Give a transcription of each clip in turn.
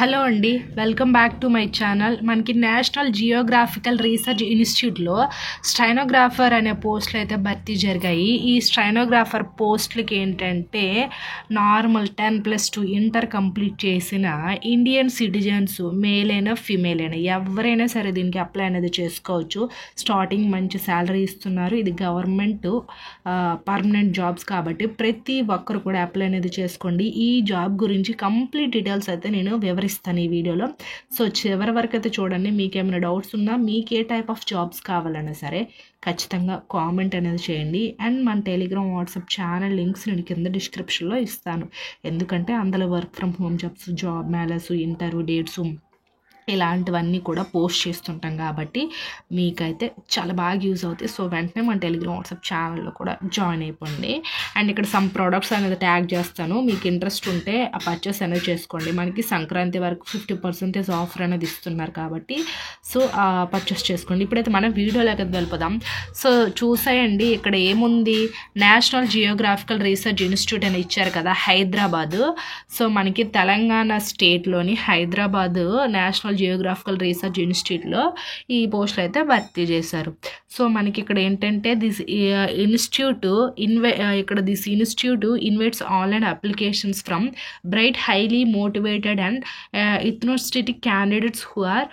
Hello అండి, welcome back to my channel. మనకి national geographical research ఇన్స్టిట్యూట్లో స్టైనోగ్రాఫర్ అనే పోస్టులు అయితే భర్తీ జరిగాయి. ఈ స్టైనోగ్రాఫర్ పోస్టులకి ఏంటంటే నార్మల్ 10+2 ఇంటర్ కంప్లీట్ చేసిన ఇండియన్ సిటిజన్స్, మేల్ అయినా ఫీమేల్ అయినా ఎవరైనా సరే దీనికి అప్లై అనేది చేసుకోవచ్చు. స్టార్టింగ్ మంచి శాలరీ ఇస్తున్నారు. ఇది గవర్నమెంట్ పర్మనెంట్ జాబ్స్ కాబట్టి ప్రతి ఒక్కరు కూడా అప్లై అనేది చేసుకోండి. ఈ జాబ్ గురించి కంప్లీట్ డీటెయిల్స్ అయితే నేను వివరిస్తాను ఈ వీడియోలో. సో చివరి వరకు అయితే చూడండి. మీకు ఏమైనా డౌట్స్ ఉన్నా, మీకు ఏ టైప్ ఆఫ్ జాబ్స్ కావాలన్నా సరే ఖచ్చితంగా కామెంట్ అనేది చేయండి. అండ్ మన టెలిగ్రామ్, వాట్సాప్ ఛానల్ లింక్స్ నేను కింద డిస్క్రిప్షన్లో ఇస్తాను. ఎందుకంటే అందులో work from home jobs, job melas, interview dates ఇలాంటివన్నీ కూడా పోస్ట్ చేస్తుంటాం కాబట్టి మీకైతే చాలా బాగా యూజ్ అవుతాయి. సో వెంటనే మన టెలిగ్రామ్, వాట్సాప్ ఛానల్లో కూడా జాయిన్ అయిపోండి. అండ్ ఇక్కడ సమ్ ప్రోడక్ట్స్ అనేది ట్యాగ్ చేస్తాను. మీకు ఇంట్రెస్ట్ ఉంటే ఆ పర్చేస్ అనేది చేసుకోండి. మనకి సంక్రాంతి వరకు 50% ఆఫర్ అనేది ఇస్తున్నారు కాబట్టి సో పర్చేస్ చేసుకోండి. ఇప్పుడైతే మనం వీడియోలోకి వెళ్ళిపోదాం. సో చూసేయండి, ఇక్కడ ఏముంది, నేషనల్ జియోగ్రాఫికల్ రీసెర్చ్ ఇన్స్టిట్యూట్ అని ఇచ్చారు కదా, హైదరాబాదు. సో మనకి తెలంగాణ స్టేట్లోని హైదరాబాదు నేషనల్ జియోగ్రాఫికల్ రీసెర్చ్ ఇన్స్టిట్యూట్లో ఈ పోస్టులు అయితే భర్తీ చేశారు. సో మనకి ఇక్కడ ఏంటంటే this institute invites online applications from bright, highly motivated and enthusiastic candidates who are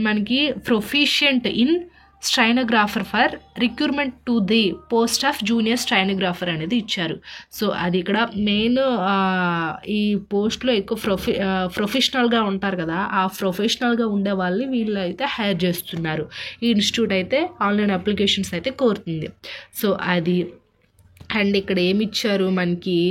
మనకి proficient in stenographer for recruitment to the post of junior stenographer అనేది ఇచ్చారు. సో అది ఇక్కడ మెయిన్ ఈ పోస్ట్లో ఎక్కువ ప్రొఫెషనల్గా ఉంటారు కదా, ఆ ప్రొఫెషనల్గా ఉండే వాళ్ళని వీళ్ళు అయితే హైర్ చేస్తున్నారు. ఈ ఇన్స్టిట్యూట్ అయితే ఆన్లైన్ అప్లికేషన్స్ అయితే కోరుతుంది. సో అది. అండ్ ఇక్కడ ఏమి ఇచ్చారు మనకి,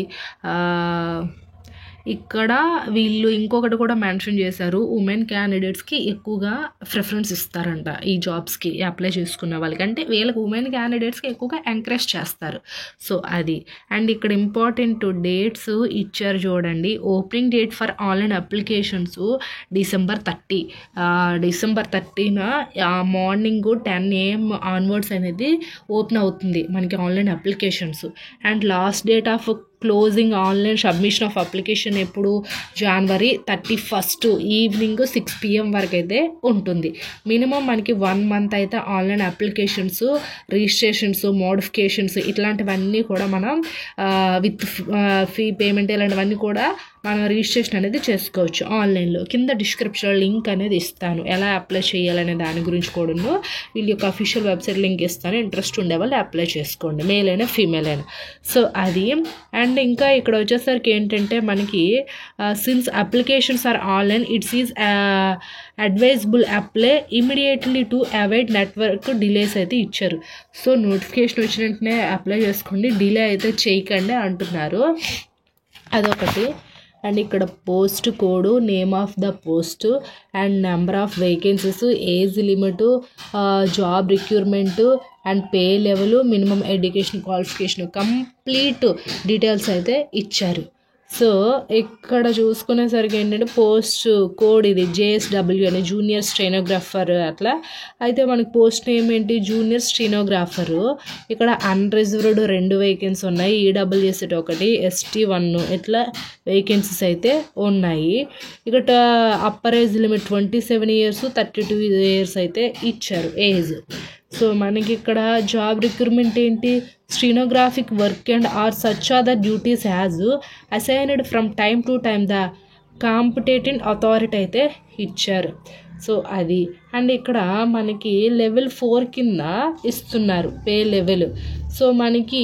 ఇక్కడ వీళ్ళు ఇంకొకటి కూడా మెన్షన్ చేశారు, ఉమెన్ క్యాండిడేట్స్కి ఎక్కువగా ప్రిఫరెన్స్ ఇస్తారంట ఈ జాబ్స్కి అప్లై చేసుకున్న వాళ్ళకి. అంటే వీళ్ళకి ఉమెన్ క్యాండిడేట్స్కి ఎక్కువగా ఎంకరేజ్ చేస్తారు. సో అది. అండ్ ఇక్కడ ఇంపార్టెంట్ డేట్స్ ఇచ్చారు చూడండి. Opening date for online applications December 30. December 30న మార్నింగ్ 10 AM ఆన్వర్డ్స్ అనేది ఓపెన్ అవుతుంది మనకి online applications. And last date of closing online submission of application ఎప్పుడు, January 31 ఈవినింగ్ 6 PM వరకు అయితే ఉంటుంది. మినిమం మనకి 1 month అయితే ఆన్లైన్ అప్లికేషన్స్, రిజిస్ట్రేషన్స్, మోడిఫికేషన్స్ ఇట్లాంటివన్నీ కూడా మనం విత్ ఫీ పేమెంట్ ఇలాంటివన్నీ కూడా మనం రిజిస్ట్రేషన్ అనేది చేసుకోవచ్చు ఆన్లైన్లో. కింద డిస్క్రిప్షన్లో లింక్ అనేది ఇస్తాను, ఎలా అప్లై చేయాలనే దాని గురించి కూడా వీళ్ళ యొక్క అఫీషియల్ వెబ్సైట్ లింక్ ఇస్తాను. ఇంట్రెస్ట్ ఉండే వాళ్ళు అప్లై చేసుకోండి, మేల్ అయినా ఫీమేల్ అయినా. సో అది. అండ్ ఇంకా ఇక్కడ వచ్చేసరికి ఏంటంటే మనకి since applications are online, it's is advisable apply immediately to avoid network delays అయితే ఇచ్చారు. సో నోటిఫికేషన్ వచ్చిన వెంటనే అప్లై చేసుకోండి, డిలే అయితే చేయకండి అంటున్నారు. అదొకటి. అండ్ ఇక్కడ post code, name of the post and number of vacancies, age limit, job recruitment and pay level, minimum education qualification, complete details అయితే ఇచ్చారు. సో ఇక్కడ చూసుకునేసరికి ఏంటంటే పోస్ట్ కోడ్ ఇది JSW అని, జూనియర్ స్టెనోగ్రాఫర్ అట్లా. అయితే మనకి పోస్ట్ నేమ్ ఏంటి, జూనియర్ స్టెనోగ్రాఫరు. ఇక్కడ అన్రిజర్వ్డ్ 2 వేకెన్సీ ఉన్నాయి, EWS 1, ST 1 ఇట్లా వేకెన్సీస్ అయితే ఉన్నాయి. ఇక్కడ upper age limit 27 years, 32 years అయితే ఇచ్చారు ఏజ్. సో మనకి ఇక్కడ జాబ్ రిక్రూట్మెంట్ ఏంటి, stenographic work and or such other duties has assigned from time to time the competent authority అయితే ఇచ్చారు. సో అది. అండ్ ఇక్కడ మనకి లెవెల్ 4 కింద ఇస్తున్నారు పే లెవెల్. సో మనకి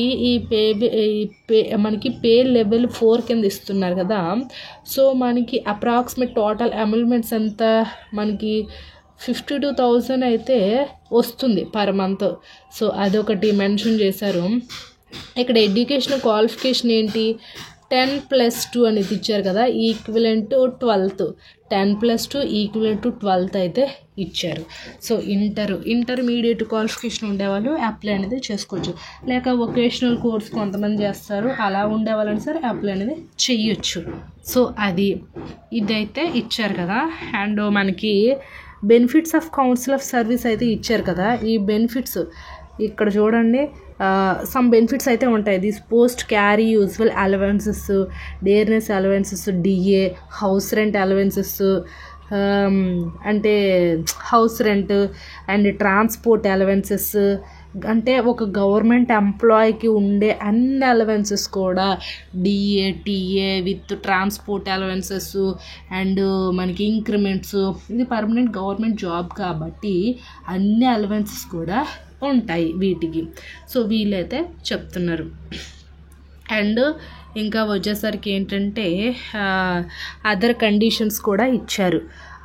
మనకి పే లెవెల్ 4 కింద ఇస్తున్నారు కదా. సో మనకి అప్రాక్సిమేట్ టోటల్ అమౌంట్స్ ఎంత, మనకి 52,000 అయితే వస్తుంది పర్ మంత్. సో అదొకటి మెన్షన్ చేశారు. ఇక్కడ ఎడ్యుకేషన్ క్వాలిఫికేషన్ ఏంటి, 10+2 అనేది ఇచ్చారు కదా, equivalent to 12th, 10+2 equivalent to 12th అయితే ఇచ్చారు. సో ఇంటర్మీడియట్ క్వాలిఫికేషన్ ఉండేవాళ్ళు అప్లై అనేది చేసుకోవచ్చు, లేక వొకేషనల్ కోర్స్ కొంతమంది చేస్తారు, అలా ఉండేవాళ్ళని సరే అప్లై అనేది చెయ్యొచ్చు. సో అది. ఇదైతే ఇచ్చారు కదా. అండ్ మనకి benefits of council of service అయితే ఇచ్చారు కదా. ఈ బెనిఫిట్స్ ఇక్కడ చూడండి, సమ్ బెనిఫిట్స్ అయితే ఉంటాయి. This post carry usual allowances, dearness allowances, DA, house rent allowances, అంటే house rent and transport allowances, అంటే ఒక గవర్నమెంట్ ఎంప్లాయీకి ఉండే అన్ని అలవెన్సెస్ కూడా DA, TA with transport allowances and మనకి ఇంక్రిమెంట్స్. ఇది పర్మనెంట్ గవర్నమెంట్ జాబ్ కాబట్టి అన్ని అలవెన్సెస్ కూడా ఉంటాయి వీటికి. సో వీళ్ళైతే చెప్తున్నారు. అండ్ ఇంకా వచ్చేసరికి ఏంటంటే అదర్ కండిషన్స్ కూడా ఇచ్చారు.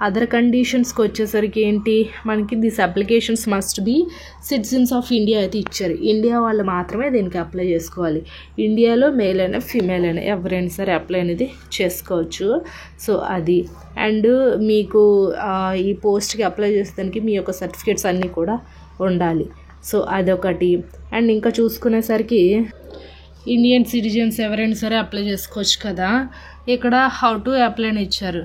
అదర్ కండిషన్స్కి వచ్చేసరికి ఏంటి, మనకి this applications must be citizens of India అయితే ఇచ్చారు. ఇండియా వాళ్ళు మాత్రమే దీనికి అప్లై చేసుకోవాలి. ఇండియాలో మేల్ అయినా ఫీమేల్ అయినా ఎవరైనా సరే అప్లై అనేది చేసుకోవచ్చు. సో అది. అండ్ మీకు ఈ పోస్ట్కి అప్లై చేసేదానికి మీ యొక్క సర్టిఫికేట్స్ అన్నీ కూడా ఉండాలి. సో అదొకటి. అండ్ ఇంకా చూసుకునేసరికి ఇండియన్ సిటిజన్స్ ఎవరైనా సరే అప్లై చేసుకోవచ్చు కదా. ఇక్కడ హౌ టు అప్లై అని ఇచ్చారు.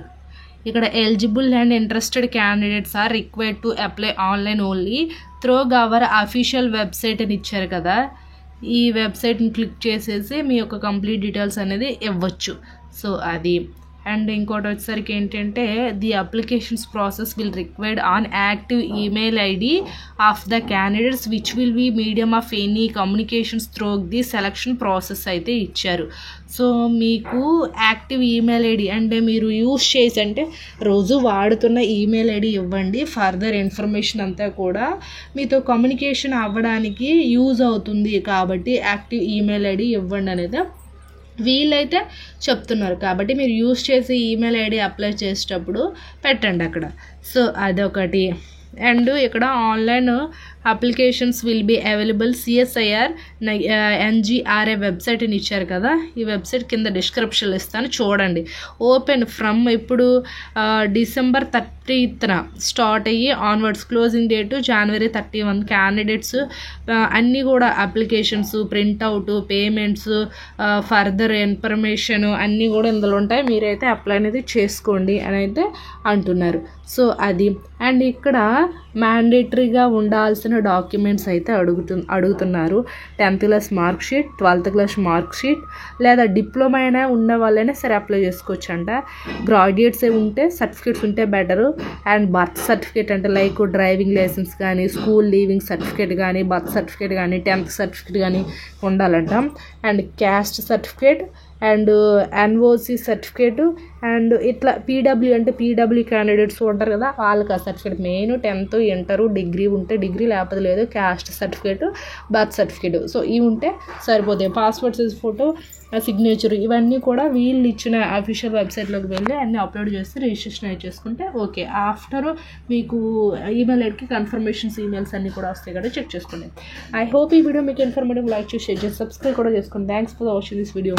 ఇక్కడ eligible and interested candidates are required to apply online only through our official website అని ఇచ్చారు కదా. ఈ వెబ్సైట్ని క్లిక్ చేసేసి మీ యొక్క కంప్లీట్ డీటెయిల్స్ అనేది ఇవ్వచ్చు. సో అది. అండ్ ఇంకోటి వచ్చేసరికి ఏంటంటే the applications process will required on active email ID of the candidates which will be medium of any communications through the selection process అయితే ఇచ్చారు. సో మీకు యాక్టివ్ ఈమెయిల్ ఐడి అంటే మీరు యూజ్ చేసి అంటే రోజు వాడుతున్న ఈమెయిల్ ఐడి ఇవ్వండి. ఫర్దర్ ఇన్ఫర్మేషన్ అంతా కూడా మీతో కమ్యూనికేషన్ అవ్వడానికి యూజ్ అవుతుంది కాబట్టి యాక్టివ్ ఈమెయిల్ ఐడి ఇవ్వండి అనేది వీళ్ళైతే చెప్తున్నారు. కాబట్టి మీరు యూజ్ చేసి ఈమెయిల్ ఐడి అప్లై చేసేటప్పుడు పెట్టండి అక్కడ. సో అదొకటి. అండ్ ఇక్కడ online applications will be available CSIR NGRA website అని ఇచ్చారు కదా. ఈ వెబ్సైట్ కింద డిస్క్రిప్షన్లో ఇస్తాను, చూడండి. ఓపెన్ ఫ్రమ్ ఇప్పుడు December 30th స్టార్ట్ అయ్యి onwards, closing date January 31. Candidates అన్నీ కూడా applications, printout, payments, further information అన్నీ కూడా ఇందులో ఉంటాయి. మీరైతే అప్లై అనేది చేసుకోండి అని అయితే అంటున్నారు. సో అది. అండ్ ఇక్కడ మ్యాండేటరీగా ఉండాల్సిన డాక్యుమెంట్స్ అయితే అడుగుతున్నారు. 10th class mark sheet, 12th class mark sheet, లేదా డిప్లొమా అయినా ఉన్న వాళ్ళైనా సరే అప్లై చేసుకోవచ్చు అంట. గ్రాడ్యుయేట్స్ ఉంటే సర్టిఫికేట్స్ ఉంటే బెటరు. అండ్ బర్త్ సర్టిఫికేట్ అంటే లైక్ డ్రైవింగ్ లైసెన్స్ కానీ, స్కూల్ లీవింగ్ సర్టిఫికేట్ కానీ, బర్త్ సర్టిఫికేట్ కానీ, 10th సర్టిఫికేట్ కానీ ఉండాలంట. And caste certificate and NOC certificate and ఇట్లా పీడబ్ల్యూ అంటే పీడబ్ల్యూ క్యాండిడేట్స్ ఉంటారు కదా, వాళ్ళకి ఆ certificate main 10th, inter, degree ఉంటే డిగ్రీ, లేకపోతే లేదు caste certificate, birth certificate. So ఇవి ఉంటే సరిపోతాయి. పాస్పోర్ట్ సైజ్ ఫోటో, సిగ్నేచర్, ఇవన్నీ కూడా వీళ్ళు ఇచ్చిన అఫీషియల్ వెబ్సైట్లోకి వెళ్ళి అన్నీ అప్లోడ్ చేసి రిజిస్ట్రేషన్ అయితే చేసుకుంటే ఓకే. ఆఫ్టర్ మీకు ఈమెయిల్ ఐడికి కన్ఫర్మేషన్స్ ఈమెయిల్స్ అన్నీ కూడా వస్తాయి కదా, చెక్ చేసుకోండి. ఐ హోప్ ఈ వీడియో మీకు ఇన్ఫర్మేటివ్. లైక్ చేసి షేర్ చేసి సబ్స్క్రైబ్ కూడా చేసుకోండి. Thanks for watching this video.